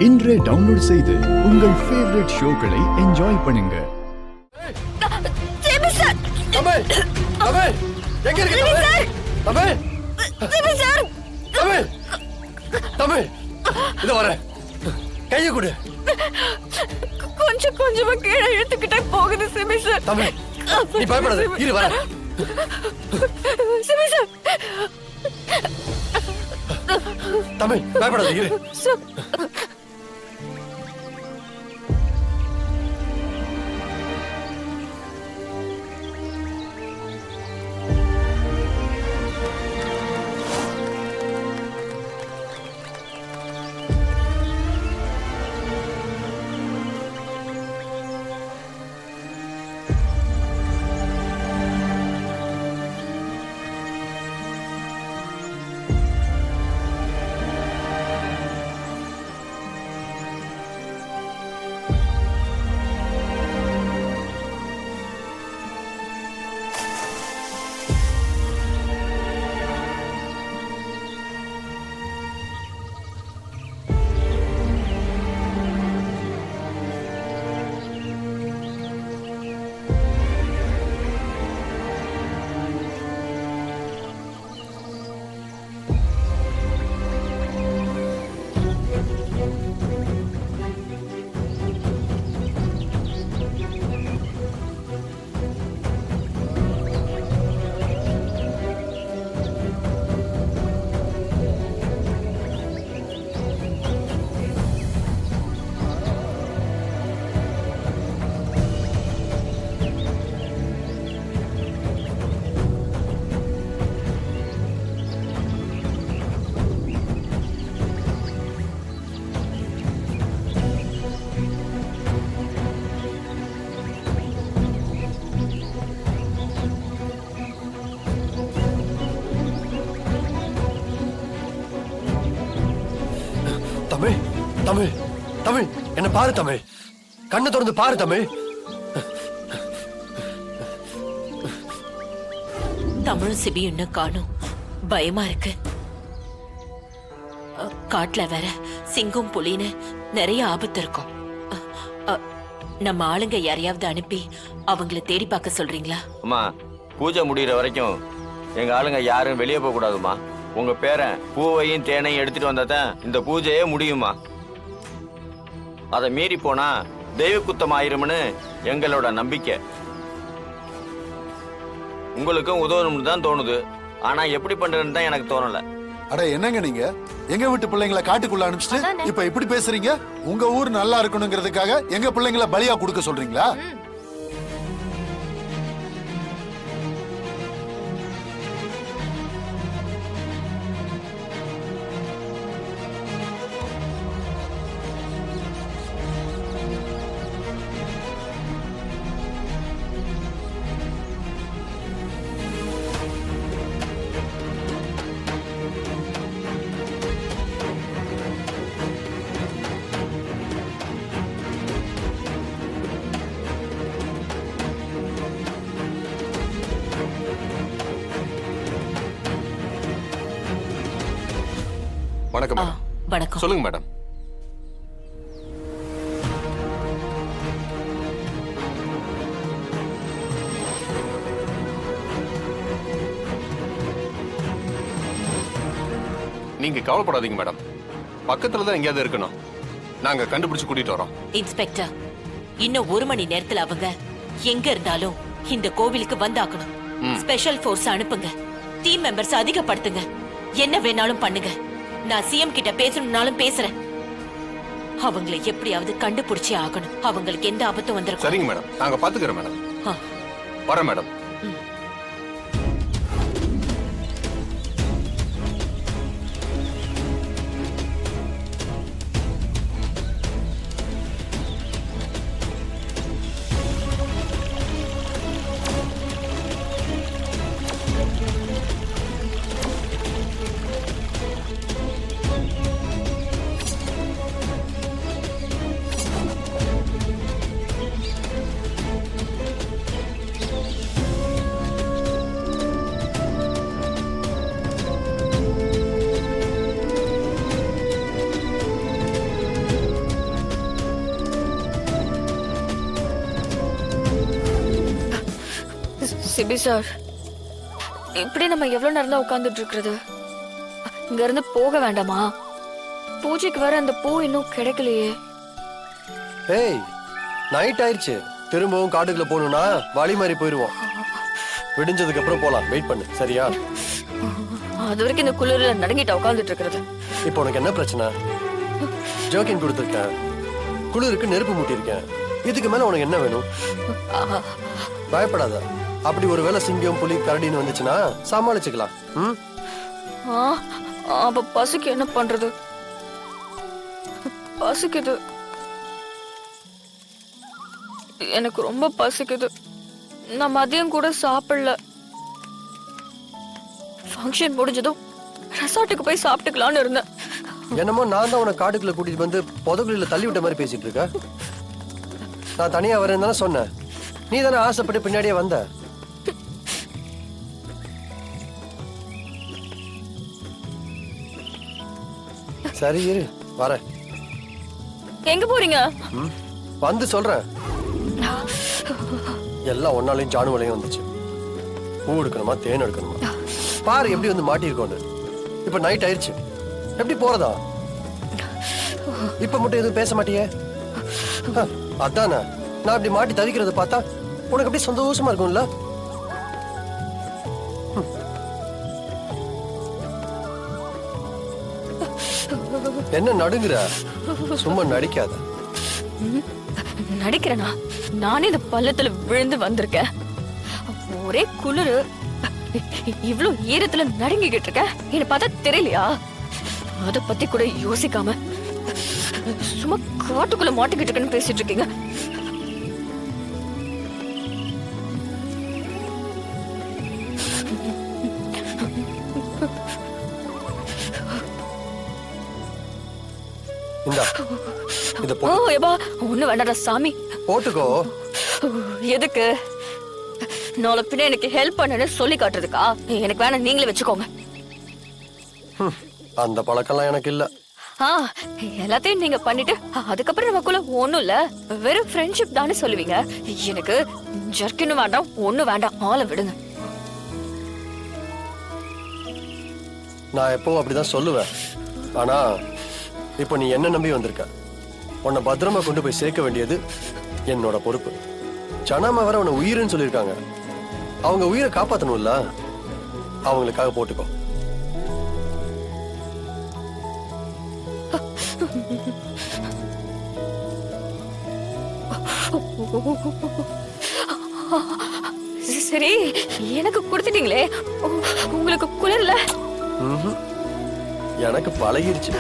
இன்றே டவுன்லோட் செய்து உங்கள் ஃபேவரட் ஷோக்களை என்ஜாய் பண்ணுங்க. தமிழ் தமிழ் எங்க இருக்கு தமிழ் தமிழ் தமிழ் தமிழ் இது வர கையை கொடு. கொஞ்சம் கொஞ்சமா கீழே இழுத்துக்கிட்டே போகுது சிமி சார். தமிழ் நீ பயப்படாத, இரு வர. சிமி சார். தமிழ் பயப்படாத, இரு. தமிழ் தமிழ் தமிழ் என்ன பாரு தமிழ், கண்ணை திறந்து பாரு தமிழ். தமிழ் சிபி இன்னும் காணும், பயமா இருக்கு. காட்டுல வேற சிங்கம் புலின்னு நிறைய ஆபத்து இருக்கும். நம்ம ஆளுங்க யாரையாவது அனுப்பி அவங்கள தேடி பார்க்க சொல்றீங்களா? அம்மா, பூஜை முடிகிற வரைக்கும் எங்க ஆளுங்க யாரும் வெளியே போக கூடாதுமா. உங்க பேரன் பூவையும் தேனையும் எடுத்துட்டு வந்தாதான் இந்த பூஜையே முடியுமா. அதை மீறி போனா தெய்வ குத்தம் ஆயிரும்னு எங்களோட நம்பிக்கை. உங்களுக்கும் உதவணும்னு தான் தோணுது, ஆனா எப்படி பண்றதுன்னு தான் எனக்கு தோணல. அட என்னங்க நீங்க எங்க வீட்டு பிள்ளைங்களை காட்டுக்குள்ள அனுப்பிச்சிட்டு இப்ப இப்படி பேசுறீங்க? உங்க ஊர் நல்லா இருக்கணுங்கிறதுக்காக எங்க பிள்ளைங்களை பலியா கொடுக்க சொல்றீங்களா? வணக்கம் மேடம். வணக்கம். சொல்லுங்க மேடம். நீங்க கவலைப்படாதீங்க மேடம், பக்கத்துல தான் எங்கேயாவது இருக்கணும், நாங்க கண்டுபிடிச்சு கூட்டிட்டு வரோம். இன்ஸ்பெக்டர், இன்னும் 1 மணி நேரத்துல அவங்க எங்க இருந்தாலும் இந்த கோவிலுக்கு வந்தாக்கணும். ஸ்பெஷல் ஃபோர்ஸ் அனுப்புங்க, டீம் மெம்பர்ஸ் அதிகப்படுத்துங்க, என்ன வேணாலும் பண்ணுங்க. நான் சிஎம் கிட்ட பேசணும்னாலும் பேசுறேன். அவங்களை எப்படியாவது கண்டுபிடிச்சே ஆகணும். அவங்களுக்கு எந்த ஆபத்தும் வந்துரும். சரிங்க மேடம், நாங்க பாத்துக்கிறோம் மேடம். வரேன் மேடம். சிபி சார், இப்படி நம்ம எவ்வளவு நேரம் தான் உட்கார்ந்துட்டு இருக்கிறது? இங்க இருந்து போக வேண்டாமா? பூஜைக்கு வர அந்த பூ இன்னும் கிடைக்கலையே. ஏய், நைட் ஆயிடுச்சு. திரும்பவும் காட்டுக்குள்ள போகணும்னா வழி மாதிரி போயிருவோம். விடிஞ்சதுக்கு அப்புறம் போலாம். வெயிட் பண்ணு, சரியா? அது வரைக்கும் இந்த குளிர்ல நடுங்கிட்ட உட்கார்ந்துட்டு இருக்கிறது. இப்போ உனக்கு என்ன பிரச்சனை? ஜோக்கின் கொடுத்துருக்கேன், குளிருக்கு நெருப்பு மூட்டியிருக்கேன். இதுக்கு மேல உனக்கு என்ன வேணும்? பயப்படாத. அப்படி ஒருவேளை சிங்கம், புலி, கரடின்னு வந்துச்சுன்னா சமாளிச்சுக்கலாம். ம்? அப்ப பசிக்கு என்ன பண்றது? பசிக்குது, எனக்கு ரொம்ப பசிக்குது. நான் மதியம் கூட சாப்பிடல. ஃபங்க்ஷன் முடிஞ்சதும் ரெசார்ட்டுக்கு போய் சாப்பிட்டுக்கலாம்னு இருந்தேன். என்னமோ நான் தான் உன காட்டுக்குள்ள கூட்டிட்டு வந்து புதகுலில தள்ளி விட்ட மாதிரி பேசிட்டு இருக்க. நான் தனியா வரேன்னு தானே சொன்னேன். நீ தானே ஆசைப்பட்டு பின்னாடியே வந்த. சரி இரு, வரேன். எங்க போறீங்க? வந்து சொல்றேன். எல்லாம் ஒன்னாலையும் ஜானுவலையும் வந்துச்சு. பூ எடுக்கணுமா, தேன் எடுக்கணுமா? பாரு எப்படி வந்து மாட்டிருக்கோன்னு. இப்ப நைட் ஆயிடுச்சு. எப்படி போறதா? இப்ப மட்டும் எதுவும் பேச மாட்டியே? அதானே, நான் அப்படி மாட்டி தவிக்கிறத பார்த்தா உனக்கு அப்படியே சந்தோஷமா இருக்கும்ல? என்ன நடுங்குற? சும்மா நடிக்காத. நடிக்கிறேனா? நானே இந்த பள்ளத்துல விழுந்து வந்திருக்கேன். ஒரே குளிரு, இவ்ளோ ஈரத்துல நடுங்கிக்கிட்டு இருக்க. என்ன பார்த்தா தெரியலையா? அத பத்தி கூட யோசிக்காம சும்மா காட்டுக்குள்ள மாட்டிக்கிட்டு இருக்கேன்னு பேசிட்டு இருக்கீங்க. இந்தா, இத ஓ ஏபா, ஒண்ணு வேண்டாடா சாமி. போட்டுக்கோ. எதுக்கு? நாளை பின்ன எனக்கு ஹெல்ப் பண்ணுன்னு சொல்லி காட்டுறதுக்கா? எனக்கு வேணாம், நீங்களே வச்சுக்கோங்க. அந்த பழக்கம்லாம் எனக்கு இல்ல. எல்லாத்தையும் நீங்க பண்ணிட்டு அதுக்கப்புறம் நமக்குள்ள ஒண்ணும் இல்ல, வெறும் ஃப்ரெண்ட்ஷிப் தானே சொல்லுவீங்க. எனக்கு ஜர்க்கின்னு வேண்டாம், ஒண்ணு வேண்டாம், ஆளை விடுங்க. நான் எப்பவும் அப்படிதான் சொல்லுவேன். ஆனா இப்ப நீ என்ன நம்பி வந்திருக்க. உன்னை பத்திரமா கொண்டு போய் சேர்க்க வேண்டியது என்னோட பொறுப்பு. சனாமா வர உன்னை உயிர்னு சொல்லியிருக்காங்க. அவங்க உயிரை காப்பாத்தணும்ல, அவங்களுக்காக போட்டுக்கோ. சரி, எனக்கு கொடுத்துட்டீங்களே, உங்களுக்கு குளிரல? எனக்கு பழகிருச்சு.